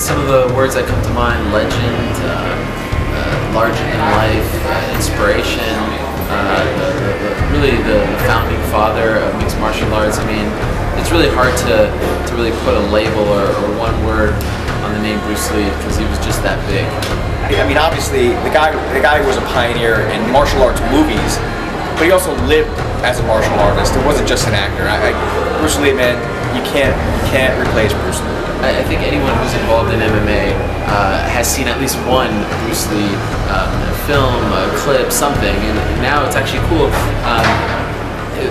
some of the words that come to mind: legend, larger than life, inspiration. Really the founding father of mixed martial arts. I mean, it's really hard to really put a label or one word on the name Bruce Lee because he was just that big. I mean, obviously, the guy was a pioneer in martial arts movies, but he also lived as a martial artist. It wasn't just an actor. Bruce Lee, man, you can't replace Bruce Lee. I think anyone who's involved in MMA has seen at least one Bruce Lee film, clip, something, and now it's actually cool.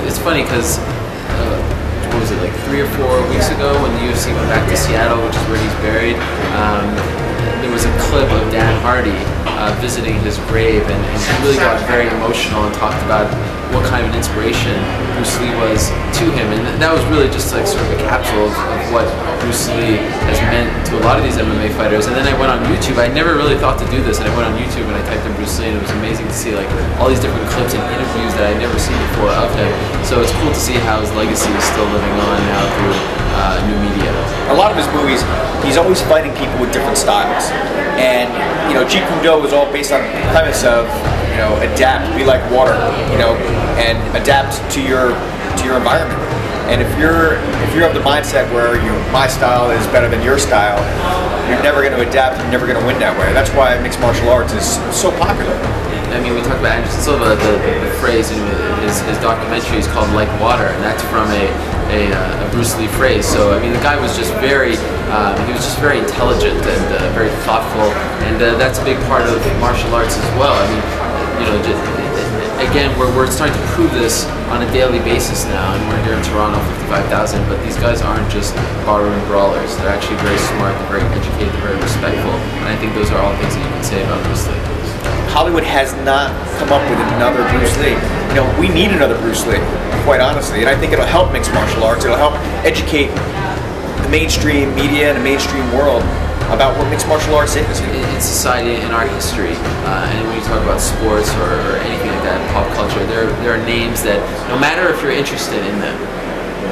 It's funny because what was it, like 3 or 4 weeks ago when the UFC went back to Seattle, which is where he's buried, there was a clip of Dan Hardy visiting his grave, and he really got very emotional and talked about what kind of an inspiration Bruce Lee was to him, and that was really just like sort of a capsule of what Bruce Lee has meant to a lot of these MMA fighters. And then I went on YouTube. I never really thought to do this, and I went on YouTube and I typed in Bruce Lee, and it was amazing to see like all these different clips and interviews that I'd never seen before of him. So it's cool to see how his legacy is still living on now through new media. A lot of his movies, he's always fighting people with different styles, and you know, Jeet Kune Do was all based on the premise of, you know, adapt, be like water, you know, and adapt to your environment. And if you're of the mindset where my style is better than your style, you're never going to adapt. You're never going to win that way. That's why mixed martial arts is so popular. I mean, we talked about Anderson Silva. The phrase in his documentary is called "like water," and that's from a Bruce Lee phrase. So I mean, the guy was just very intelligent and very thoughtful, and that's a big part of martial arts as well. I mean, you know, again, we're starting to prove this on a daily basis now, and we're here in Toronto, 55,000, but these guys aren't just barroom brawlers. They're actually very smart, they're very educated, they're very respectful, and I think those are all things that you can say about Bruce Lee. Hollywood has not come up with another Bruce Lee. You know, we need another Bruce Lee, quite honestly, and I think it'll help mixed martial arts. It'll help educate the mainstream media and the mainstream world about what mixed martial arts is. In society, in our history, and when you talk about sports or anything like that, pop culture, there are names that, no matter if you're interested in them,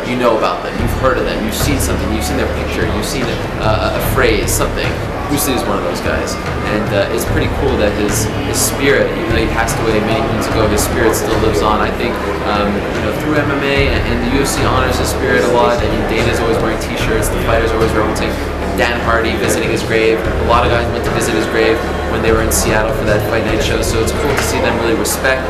you know about them, you've heard of them, you've seen something, you've seen their picture, you've seen a phrase, something. Bruce Lee is one of those guys, and it's pretty cool that his spirit, even though he passed away many moons ago, his spirit still lives on. I think you know, through MMA and the UFC honors his spirit a lot. I mean, Dana's always wearing T-shirts, the fighters are always referencing Dan Hardy visiting his grave. A lot of guys went to visit his grave when they were in Seattle for that fight night show. So it's cool to see them really respect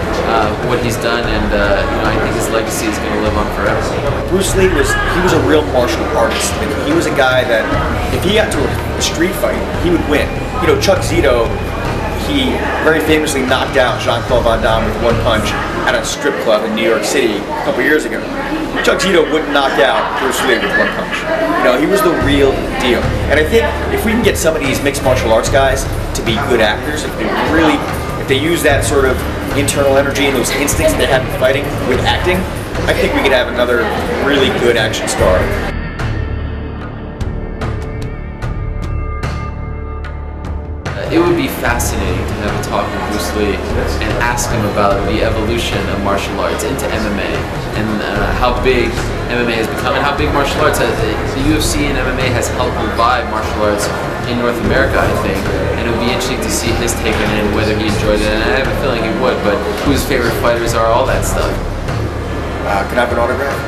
what he's done, and you know, I think his legacy is going to live on forever. Bruce Lee was a real martial artist. He was a guy that if he got to a street fight, he would win. You know, Chuck Zito, he very famously knocked out Jean-Claude Van Damme with one punch at a strip club in New York City a couple years ago. Chuck Zito wouldn't knock out Bruce Lee with one punch. You know, he was the real deal. And I think if we can get some of these mixed martial arts guys to be good actors, if they use that sort of internal energy and those instincts they have in fighting with acting, I think we could have another really good action star. It would be fascinating to have a talk with Bruce Lee and ask him about the evolution of martial arts into MMA and how big MMA has become and how big martial arts has. The UFC and MMA has helped revive martial arts in North America, I think, and it would be interesting to see his take on it and whether he enjoyed it, and I have a feeling he would, but who his favorite fighters are, all that stuff. Can I have an autograph?